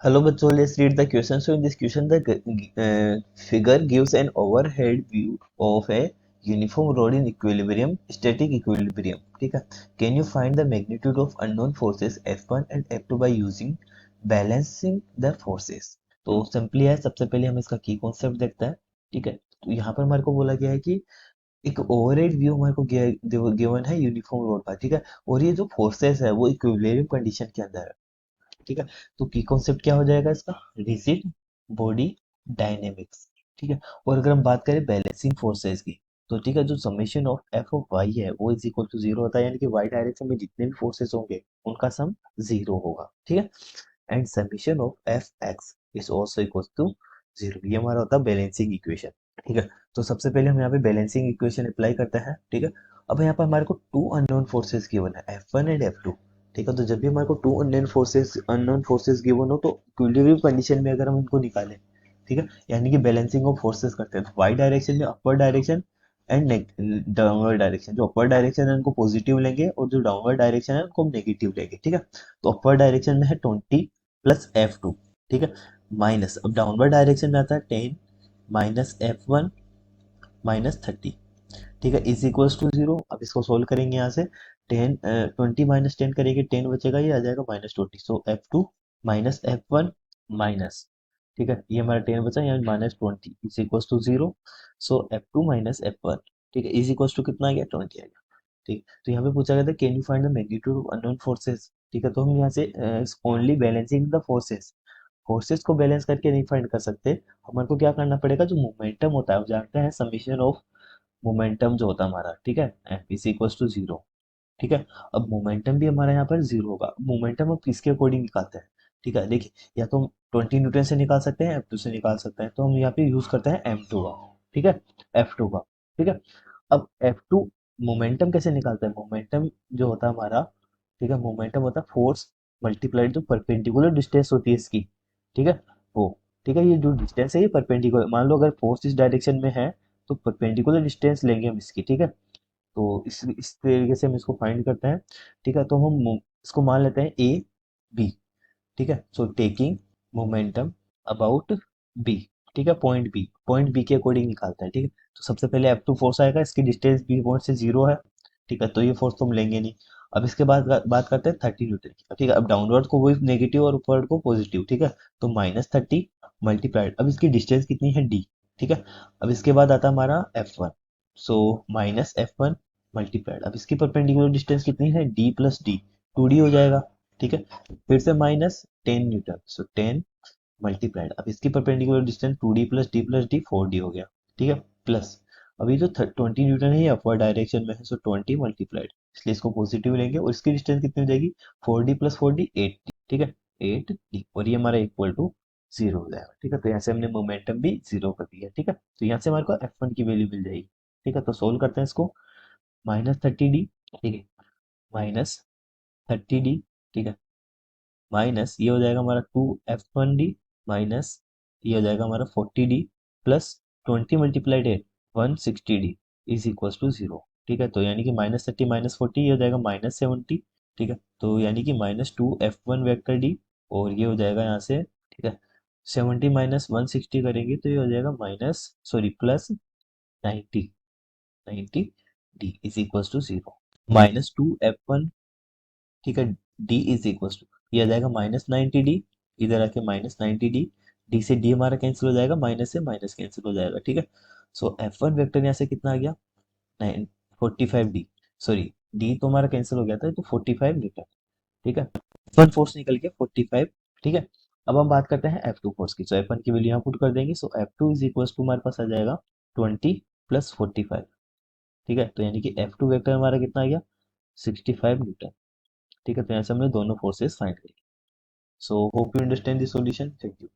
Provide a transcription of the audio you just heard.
Hello, bachcho. Let's read the question. So, in this question, the figure gives an overhead view of a uniform road in equilibrium, static equilibrium. ठीक है? Can you find the magnitude of unknown forces F1 and F2 by using balancing the forces? तो simply है, सबसे पहले हम इसका की concept देखते हैं. ठीक है? तो यहाँ पर हमारे को बोला गया है कि एक ओवरहेड व्यू हमारे को गिवन है यूनिफॉर्म रोड का. ठीक है? और ये जो फोर्सेस है वो इक्विलिब्रियम कंडीशन के अंदर है. ठीक है? तो की कॉन्सेप्ट क्या हो जाएगा इसका? Rigid body dynamics. ठीक है? और अगर हम बात करें बैलेंसिंग फोर्सेस की, तो ठीक है, जो summation of F of Y है वो इज इक्वल टू जीरो होता है, यानी कि वाई डायरेक्शन में जितने भी फोर्सेस होंगे उनका सम जीरो होगा. ठीक है? And summation of F X is also equal to zero. ये हमारा होता है बैलेंसिंग इक्वेशन. ठीक है? तो सबसे पहले हम यहाँ पे बैलेंसिंग इक्वेशन अप्लाई करते हैं. ठीक है? अब यहाँ पर हमारे को टू अननोन फोर्सेस गिवन है, F1 एंड F2. ठीक है? तो जब भी हमारे को टू अननोन फोर्सेस गिवन हो, तो इक्विलिब्रियम कंडीशन में अगर हम इनको निकालें, ठीक है, यानी कि बैलेंसिंग ऑफ फोर्सेस करते हैं, तो वाई डायरेक्शन में upward direction and downward direction. जो अपवर्ड डायरेक्शन है उनको पॉजिटिव लेंगे और जो डाउनवर्ड डायरेक्शन है उनको हम नेगेटिव लेंगे. ठीक है? तो अपवर्ड डायरेक्शन में है 20 प्लस F2. ठीक है? माइनस, अब डाउनवर्ड डायरेक्शन में आता है 10 माइनस F1 माइनस 30. ठीक है? Is equals to zero. अब इसको सोल्व करेंगे यहाँ से. 10 20 माइनस 10 करेंगे, 10 बचेगा, ये आ जाएगा -20. सो F2 माइनस F1 माइनस, ठीक है, ये हमारा 10 बचा, यहाँ -20 is equals to zero. So F2 minus F1, ठीक है, इज इक्वल्स टू कितना आ गया? 20 आ गया. ठीक. तो यहाँ पे पूछा गया था can you find the magnitude of unknown forces. ठीक है? तो हम यहाँ से only balancing the forces, forces को बैलेंस करके नहीं फाइंड कर सकते. हमारे को क्या करना पड़ेगा? जो मोमेंटम होता है, आप जानते हैं समीशन ऑफ मोमेंटम जो होता है हमारा, ठीक है, F is equals to zero. ठीक है? अब मोमेंटम भी हमारा यहाँ पर जीरो होगा. मोमेंटम हम किसके अकॉर्डिंग निकालते हैं? ठीक है, देखिए, या तो हम 20 न्यूटन से निकाल सकते हैं, F2 से निकाल सकते हैं, तो हम यहाँ पे यूज करते हैं M2 का. ठीक है? F2 का. ठीक है? अब F2 मोमेंटम कैसे निकालते हैं? मोमेंटम जो होता है हमारा, ठीक है, मोमेंटम होता है फोर्स मल्टीप्लाइड जो परपेंडिकुलर डिस्टेंस होती है इसकी. ठीक है? वो, ठीक है, ये जो डिस्टेंस है ये परपेंडिकुलर, मान लो अगर फोर्स इस डायरेक्शन में है तो परपेंडिकुलर डिस्टेंस लेंगे हम इसकी. ठीक है? तो इस तरीके से हम इसको फाइंड करते हैं. ठीक है? तो हम इसको मान लेते हैं ए बी. ठीक है? So taking momentum about B. ठीक है? पॉइंट बी के अकॉर्डिंग निकालते हैं. ठीक है? तो सबसे पहले F2 फोर्स आएगा, इसकी डिस्टेंस बी पॉइंट से जीरो है. ठीक है? तो ये फोर्स तो हम लेंगे नहीं. अब इसके बाद बात करते हैं 30 न्यूटन की. ठीक है? अब डाउनवर्ड को वही नेगेटिव और upward को पॉजिटिव. ठीक है? तो -30 मल्टीप्लाइड, अब इसकी डिस्टेंस कितनी है? डी. ठीक है? अब इसके बाद आता है हमारा F1. सो -F1 मल्टीप्लाइड, अब इसकी परपेंडिकुलर डिस्टेंस कितनी है? डी प्लस डी, 2D हो जाएगा. ठीक है? फिर से -10 न्यूटन, सो 10 मल्टीप्लाइड, अब इसकी perpendicular distance 2D plus D 4D हो गया. ठीक है? प्लस, अभी जो 20 न्यूटन है ये अपवर्ड डायरेक्शन में है, सो 20 मल्टीप्लाइड, इसलिए इसको पॉजिटिव लेंगे और इसकी डिस्टेंस कितनी हो जाएगी? 4D plus 4D 8D. ठीक है? 8D, और ये हमारा इक्वल टू जीरो हो जाएगा. ठीक है? तो यहाँ से हमने मोमेंटम भी जीरो कर दिया. ठीक है? तो यहाँ से हमारे को F1 की वैल्यू मिल जाएगी. ठीक है? तो सोल्व करते हैं इसको. -30D, ठीक है, -30D, ठीक है, माइनस ये हो जाएगा हमारा 2F1D, माइनस ये हो जाएगा हमारा 40D, प्लस 20 मल्टीप्लाइड है 160D is equal to zero. ठीक है? तो यानी कि -30 -40 ये हो जाएगा -70. ठीक है? तो यानी कि -2F1 वेक्टर डी, और ये हो जाएगा यहाँ से, ठीक है, 70 माइनस 160 करेंगे तो ये हो जाएगा minus, sorry, plus 90 D is equal to zero. -2F1, ठीक है, डी इज इक्वल टू, ये आ जाएगा -90D, इधर आके -90D, डी से डी हमारा कैंसिल हो जाएगा, माइनस से माइनस कैंसिल हो जाएगा. ठीक है? सो F1 वेक्टर यहाँ से कितना आ गया? 45D, सॉरी, डी तो हमारा कैंसिल हो गया था, तो 45 न्यूटन. ठीक है? F1 फोर्स निकल के 45. ठीक है? अब हम बात करते हैं F2 फोर्स की. सो F1 की वैल्यू यहाँ पुट कर देंगे. सो F2 इज इक्वल टू हमारे पास आ जाएगा 20 प्लस 45. ठीक है? तो यानी कि F2 वेक्टर हमारा कितना आ गया? 65 न्यूटन. ठीक है? तो यहाँ से हमने दोनों फोर्सेस फाइंड करी. So hope you understand the solution. Thank you.